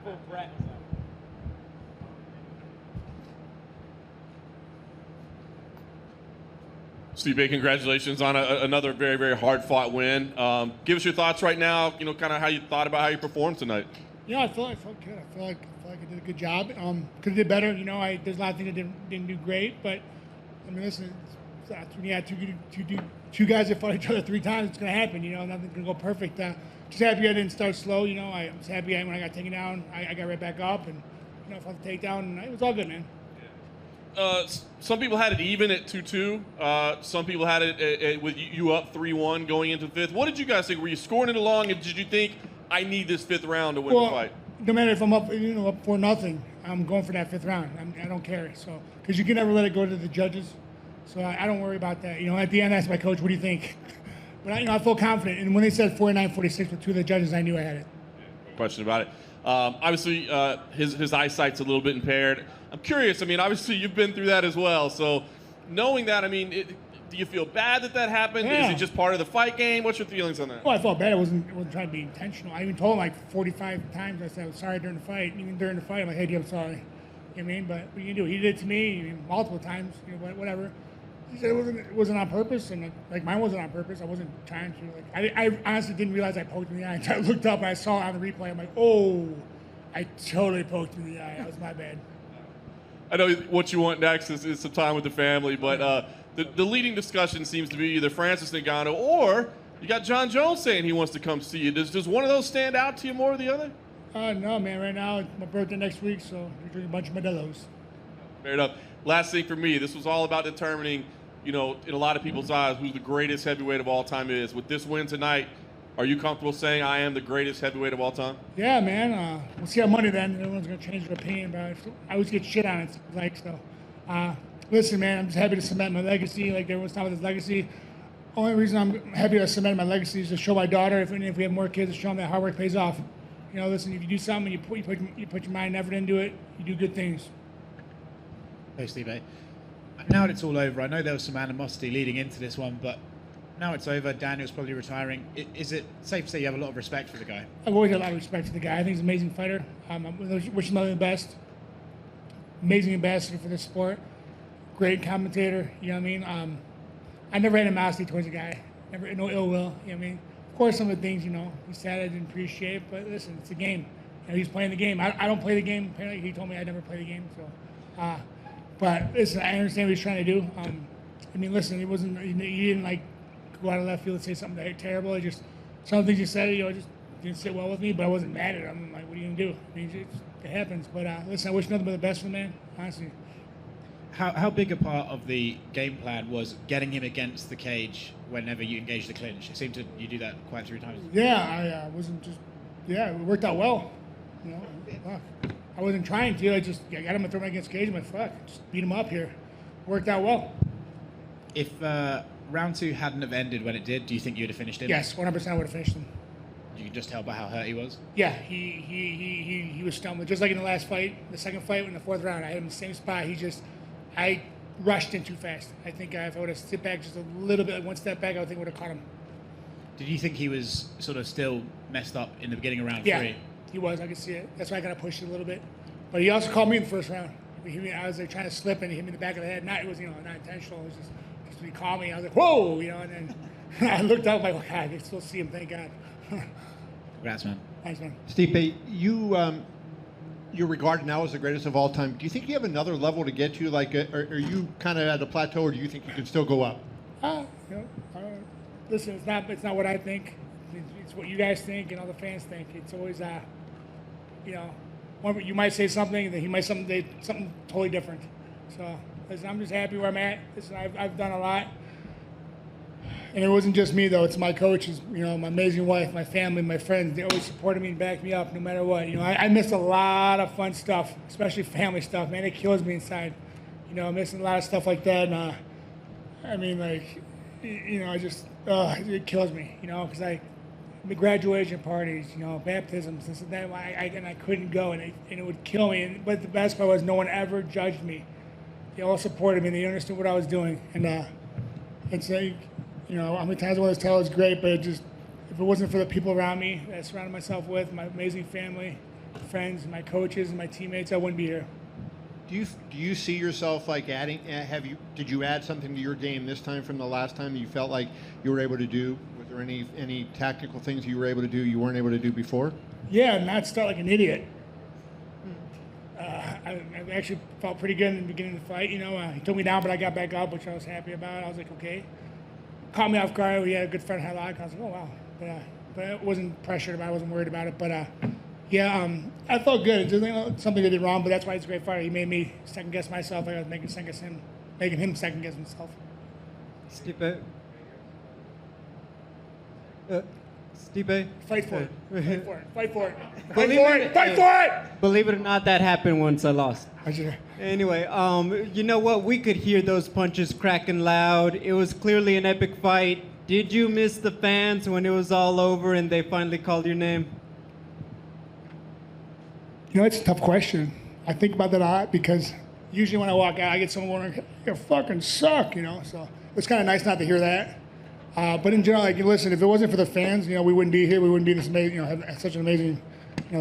full practice. Stipe, congratulations on another very, very hard-fought win. Give us your thoughts right now, kind of how you thought about how you performed tonight. Yeah, I felt good. I feel like I did a good job. Could have did better. There's a lot of things I didn't do great, but I mean, listen, when you had two guys that fought each other 3 times, it's gonna happen. Nothing's gonna go perfect. Just happy I didn't start slow. I was happy when I got taken down, I got right back up and fought the takedown, and it was all good, man. Some people had it even at 2-2. Some people had it with you up 3-1 going into the 5th. What did you guys think? Were you scoring it along, and did you think I need this 5th round to win the fight? No matter if I'm up, up 4-0, I'm going for that 5th round. I don't care. So, because you can never let it go to the judges. So I don't worry about that. At the end, I asked my coach, "What do you think?" But I feel confident. And when they said 49-46 with 2 of the judges, I knew I had it. No question about it. Obviously, his eyesight's a little bit impaired. I'm curious. I mean, obviously, you've been through that as well. So, knowing that, I mean, do you feel bad that happened? Yeah. Is it just part of the fight game? What's your feelings on that? Well, I felt bad. I wasn't trying to be intentional. I even told him like 45 times. I said I was sorry during the fight. Even during the fight, I'm like, "Hey, I'm sorry." You know what I mean? But what you can do? He did it to me multiple times. Whatever. He said it wasn't on purpose, and like mine wasn't on purpose. I wasn't trying to. I honestly didn't realize I poked him in the eye until I looked up and I saw it on the replay. I'm like, "Oh, I totally poked him in the eye. That was my bad." I know what you want next is some time with the family, but the leading discussion seems to be either Francis Ngannou or you got John Jones saying he wants to come see you. Does one of those stand out to you more than the other? No, man. Right now, it's my birthday next week, so we're drinking a bunch of Modelo's. Fair enough. Last thing for me, this was all about determining, in a lot of people's eyes, who the greatest heavyweight of all time is. With this win tonight, are you comfortable saying I am the greatest heavyweight of all time? Yeah, man. We'll see on Monday then. Everyone's going to change their opinion, but I always get shit on it. So, listen, man, I'm just happy to cement my legacy. Like everyone's talking about this legacy. Only reason I'm happy to cement my legacy is to show my daughter, if we have more kids, to show them that hard work pays off. Listen, if you do something, you put your mind and effort into it, you do good things. Hey, Steve. Now that it's all over, I know there was some animosity leading into this one, but now it's over. Daniel's probably retiring. Is it safe to say you have a lot of respect for the guy? I've always had a lot of respect for the guy. I think he's an amazing fighter. I wish him the best. Amazing ambassador for this sport. Great commentator. You know what I mean? I never had animosity towards the guy. Never, no ill will. You know what I mean? Of course, some of the things, he said I didn't appreciate, but listen, it's a game. He's playing the game. I don't play the game. Apparently, he told me I never play the game. So, but listen, I understand what he's trying to do. I mean, listen, he didn't like go out of left field and say something terrible. Some of the things he said, just didn't sit well with me. But I wasn't mad at him. I'm like, what are you gonna do? I mean, it happens. But listen, I wish nothing but the best for the man. Honestly. How big a part of the game plan was getting him against the cage whenever you engage the clinch? It seemed you do that quite a few times. Yeah, it worked out well. Fuck. I wasn't trying to. I got him to throw him against the cage. I'm like, fuck, just beat him up here. Worked out well. If round 2 hadn't have ended when it did, do you think you'd have finished him? Yes, 100% I would have finished him. You can just tell by how hurt he was? Yeah, he was stumbling. Just like in the last fight, the second fight in the 4th round, I had him in the same spot. I rushed in too fast. I think if I would have stepped back just a little bit, like one step back, I think I would have caught him. Did you think he was sort of still messed up in the beginning of round 3? Yeah, he was. I could see it. That's why I kind of pushed it a little bit. But he also called me in the 1st round. I was like trying to slip and he hit me in the back of the head. It was not intentional. It was just when he called me, I was like, whoa, and then I looked up like, oh, God, I can still see him. Thank God. Congrats, man. Thanks, man. Stipe, you're regarded now as the greatest of all time. Do you think you have another level to get to? Like, are you kind of at a plateau, or do you think you can still go up? Listen, it's not what I think. It's what you guys think and all the fans think. It's always, you might say something, and then he might say something totally different. So, listen, I'm just happy where I'm at. Listen, I've done a lot. And it wasn't just me, though. It's my coaches, my amazing wife, my family, my friends. They always supported me and backed me up no matter what. I missed a lot of fun stuff, especially family stuff. Man, it kills me inside. I'm missing a lot of stuff like that. And, it kills me, because the graduation parties, baptisms, this and that, and I couldn't go, and it would kill me. But the best part was no one ever judged me. They all supported me. They understood what I was doing. And it's like, how many times I want to tell it's great, but if it wasn't for the people around me that I surrounded myself with, my amazing family, friends, my coaches, and my teammates, I wouldn't be here. Do you see yourself like adding? Did you add something to your game this time from the last time you felt like you were able to do? Was there any tactical things you were able to do you weren't able to do before? Yeah, not start like an idiot. I actually felt pretty good in the beginning of the fight. He took me down, but I got back up, which I was happy about. I was like, okay. Caught me off guard. We had a good front headlock. I was like, oh wow. But I wasn't pressured about it. I wasn't worried about it. But I felt good. It's something I did wrong, but that's why he's a great fighter. He made me second guess myself. I was making him second guess himself. Stipe. Stipe. Fight for it. Fight for it. Fight for it. Fight Believe for it- it. Fight for it. Believe it or not, that happened once I lost. Anyway, you know what? We could hear those punches cracking loud. It was clearly an epic fight. Did you miss the fans when it was all over and they finally called your name? It's a tough question. I think about that a lot because usually when I walk out, I get someone wondering, "You fucking suck," So it's kind of nice not to hear that. But in general, listen, if it wasn't for the fans, we wouldn't be here. We wouldn't be this amazing, have such an amazing,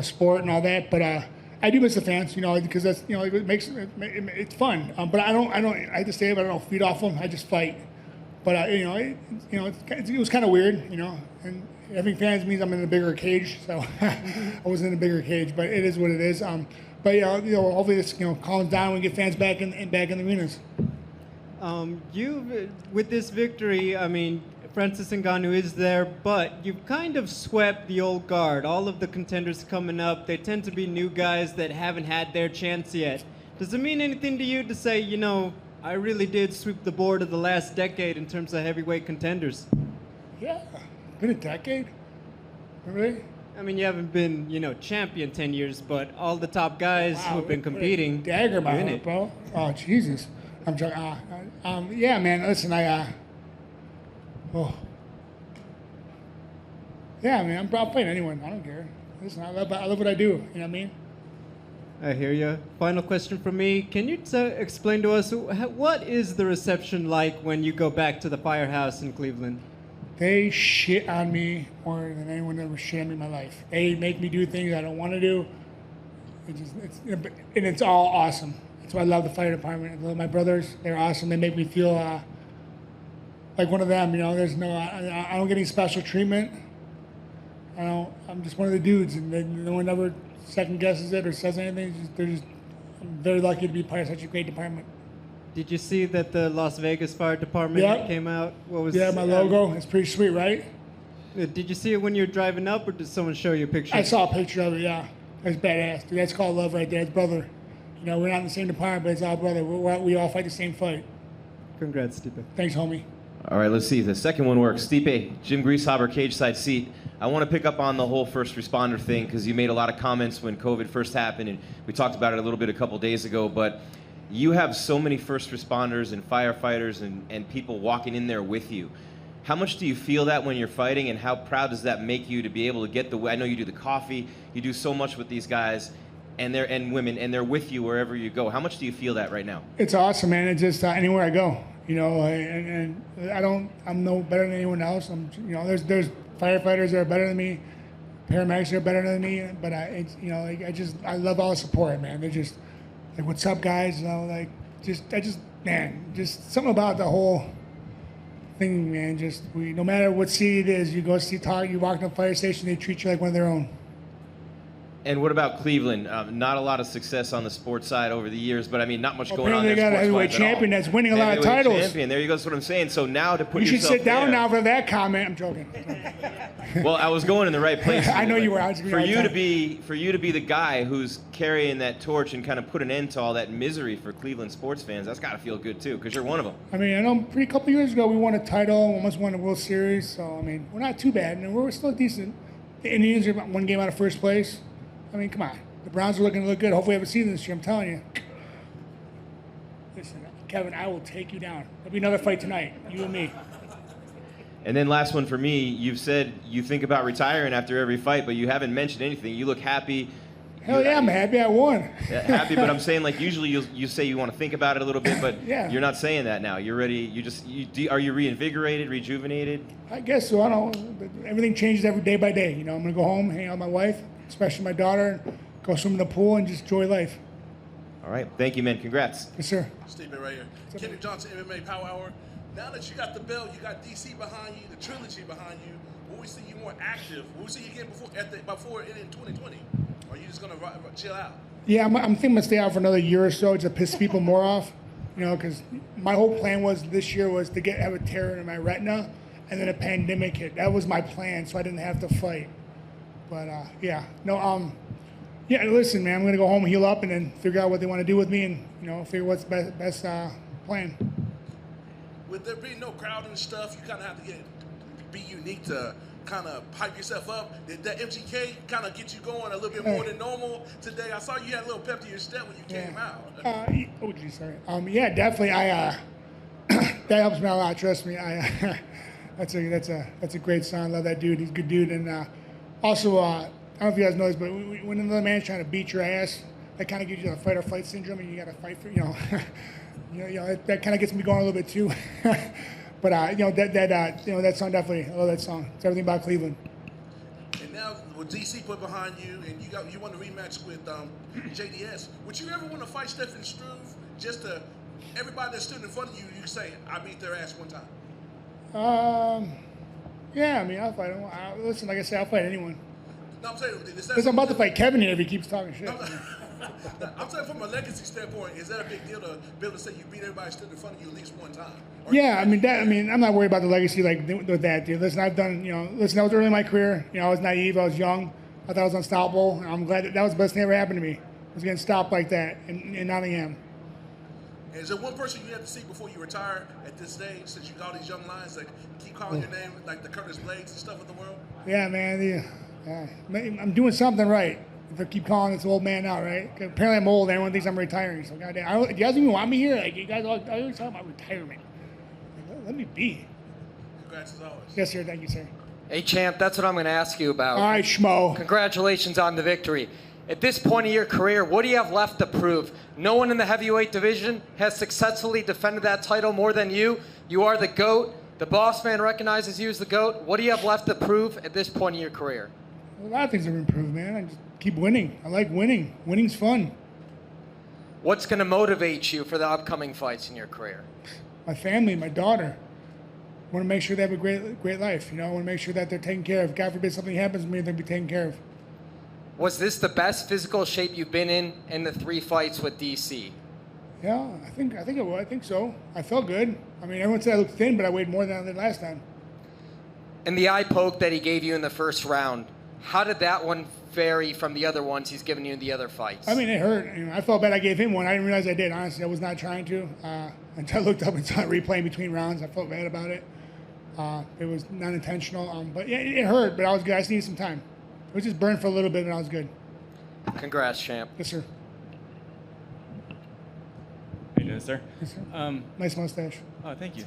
sport and all that. But I do miss the fans, because that's, it makes it's fun. But I hate to say it, but I don't feed off them. I just fight. But it was kind of weird, and having fans means I'm in a bigger cage. So I wasn't in a bigger cage, but it is what it is. But hopefully this calms down and we get fans back in the arenas. With this victory, I mean, Francis Ngannou is there, but you've kind of swept the old guard. All of the contenders coming up, they tend to be new guys that haven't had their chance yet. Does it mean anything to you to say, I really did sweep the board of the last decade in terms of heavyweight contenders? Yeah, been a decade. Really? I mean, you haven't been, champion 10 years, but all the top guys who have been competing. Dagger you're in my it. bro. Oh, Jesus. I'm joking. Yeah, man, listen, yeah, man, I'll fight anyone. I don't care. Listen, I love what I do. You know what I mean? I hear you. Final question from me. Can you explain to us what is the reception like when you go back to the Firehouse in Cleveland? They shit on me more than anyone ever shit on me in my life. They make me do things I don't want to do. It's all awesome. That's why I love the fire department. I love my brothers. They're awesome. They make me feel like one of them. There's I don't get any special treatment. I'm just one of the dudes, and no one ever second guesses it or says anything. I'm very lucky to be part of such a great department. Did you see that the Las Vegas Fire Department came out? What was? Yeah, my logo. It's pretty sweet, right? Did you see it when you were driving up, or did someone show you a picture? I saw a picture of it. Yeah, that's badass, dude. That's called love right there. It's brother. We're not in the same department, but it's all brother. We all fight the same fight. Congrats, Stipe. Thanks, homie. All right, let's see if the second one works. Stipe, Jim Greasehaber, cage side seat. I want to pick up on the whole first responder thing because you made a lot of comments when COVID first happened, and we talked about it a little bit a couple days ago, but you have so many first responders and firefighters and people walking in there with you. How much do you feel that when you're fighting, and how proud does that make you to be able to get I know you do the coffee, you do so much with these guys and women, and they're with you wherever you go. How much do you feel that right now? It's awesome, man. It's just anywhere I go, and I'm no better than anyone else. There's firefighters that are better than me, paramedics that are better than me, but I love all the support, man. They're just like, what's up, guys? Just something about the whole thing, man. No matter what city it is, you walk to the fire station, they treat you like one of their own. And what about Cleveland? Not a lot of success on the sports side over the years, but I mean, not much going on Apparently there. they got a heavyweight champion that's winning a lot of titles. Champion. There you go. That's what I'm saying. So now to put You should yourself sit down there- now for that comment. I'm joking. Well, I was going in the right place. I know you were. I was For you to be the guy who's carrying that torch and kind of put an end to all that misery for Cleveland sports fans, that's got to feel good too, because you're one of them. I mean, I know a couple years ago we won a title, almost won a World Series. So I mean, we're not too bad, and we're still decent. The Indians are about one game out of first place. I mean, come on. The Browns are looking to look good. Hopefully, we have a season this year. I'm telling you. Listen, Kevin, I will take you down. There'll be another fight tonight, you and me. And then last one for me, you've said you think about retiring after every fight, but you haven't mentioned anything. You look happy. Hell yeah, I'm happy I won. Happy, but I'm saying, like, usually you say you want to think about it a little bit, but Yeah. you're not saying that now. You're ready. Are you reinvigorated, rejuvenated? I guess so. Everything changes every day by day. I'm going to go home, hang out with my wife, especially my daughter. go swim in the pool and just enjoy life. All right. Thank you, man. Congrats. Yes, sir. Stipe right here. Kenny Johnson, MMA Power Hour. Now that you got the belt, you got DC behind you, the trilogy behind you. Will we see you more active? Will we see you again before in 2020? Or are you just gonna chill out? Yeah, I'm thinking I'm gonna stay out for another year or so to piss people more off. You know, because my whole plan was this year was to have a tear in my retina, and then a pandemic hit. That was my plan, so I didn't have to fight. But yeah, no, yeah. Listen, man, I'm gonna go home, heal up, and then figure out what they want to do with me, and figure what's the best plan. With there being no crowd and stuff, you kind of have to be unique to kind of hype yourself up. Did that MGK kind of get you going a little bit more than normal today? I saw you had a little pep to your step when you came out. Oh, geez, sorry. Yeah, definitely. That helps me a lot. Trust me. That's a great song. I love that dude. He's a good dude. And also, I don't know if you guys know this, but when another man's trying to beat your ass, that kind of gives you the fight or flight syndrome, and you got to fight for that kind of gets me going a little bit too. But that song definitely, I love that song. It's everything about Cleveland. And now with DC put behind you, and you won the rematch with JDS. Would you ever want to fight Stephen Struve? Just to everybody that stood in front of you, you say, I beat their ass one time. Yeah, I mean, I'll fight him. Listen, like I said, I'll fight anyone. No, I'm saying, because I'm about to fight Kevin here if he keeps talking shit. I'm saying from a legacy standpoint, is that a big deal to be able to say you beat everybody stood in front of you at least one time? Yeah, I mean, I'm not worried about the legacy like with that, dude. Listen, I've done, that was early in my career. I was naive, I was young, I thought I was unstoppable. And I'm glad that was the best thing that ever happened to me. I was getting stopped like that, and now I am. And is there one person you have to see before you retire at this stage, since you got all these young lions that keep calling your name, like the Curtis Blades and stuff of the world? Yeah, man. I'm doing something right. If I keep calling this old man out, right? Apparently I'm old. Everyone thinks I'm retiring. So goddamn, do you guys even want me here? Like you guys always talk about retirement. Like, let me be. Congrats as always. Yes, sir. Thank you, sir. Hey, champ, that's what I'm going to ask you about. All right, schmo. Congratulations on the victory. At this point of your career, what do you have left to prove? No one in the heavyweight division has successfully defended that title more than you. You are the GOAT. The boss man recognizes you as the GOAT. What do you have left to prove at this point in your career? A lot of things have improved, man. I just keep winning. I like winning. Winning's fun. What's going to motivate you for the upcoming fights in your career? My family, my daughter. I want to make sure they have a great life. I want to make sure that they're taken care of. God forbid something happens to me, they'll be taken care of. Was this the best physical shape you've been in the 3 fights with DC? Yeah, I think it was. I think so. I felt good. I mean, everyone said I looked thin, but I weighed more than I did last time. And the eye poke that he gave you in the first round, how did that one vary from the other ones he's given you in the other fights? I mean, it hurt. I felt bad I gave him one. I didn't realize I did. Honestly, I was not trying to. Until I looked up and saw it replaying between rounds, I felt bad about it. It was not intentional. But yeah, it hurt, but I was good. I just needed some time. It was just burned for a little bit, and I was good. Congrats, champ. Yes, sir. How you doing, sir? Yes, sir. Nice mustache. Oh, thank you.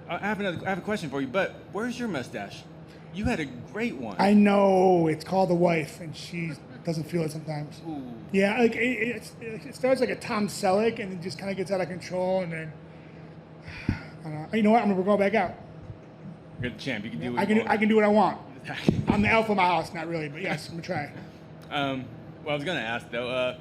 I have a question for you, but where's your mustache? You had a great one. I know. It's called the wife, and she doesn't feel it sometimes. Ooh. Yeah, like it starts like a Tom Selleck, and it just kind of gets out of control, and then you know what? I'm gonna go back out. You're the champ. You can do what I you want. can do what I want. I'm the alpha of my house, not really, but yes, I'm gonna try. Well, I was gonna ask though.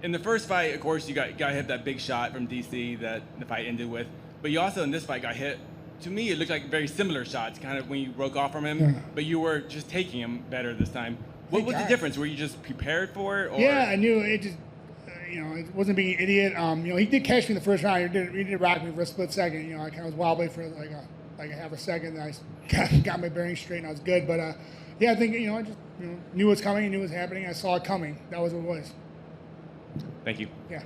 In the first fight, of course, you got hit that big shot from DC that the fight ended with, but you also in this fight got hit. To me, it looked like very similar shots, kind of when you broke off from him, Yeah. but you were just taking him better this time. What was the difference? Were you just prepared for it? Or? Yeah, I knew it. Just it wasn't being an idiot. He did catch me in the first round. He did rock me for a split second. I kind of was wobbly for like a half a second. Then I got my bearings straight and I was good. But yeah, I think I just knew what was coming, knew what was happening. I saw it coming. That was what it was. Thank you. Yeah.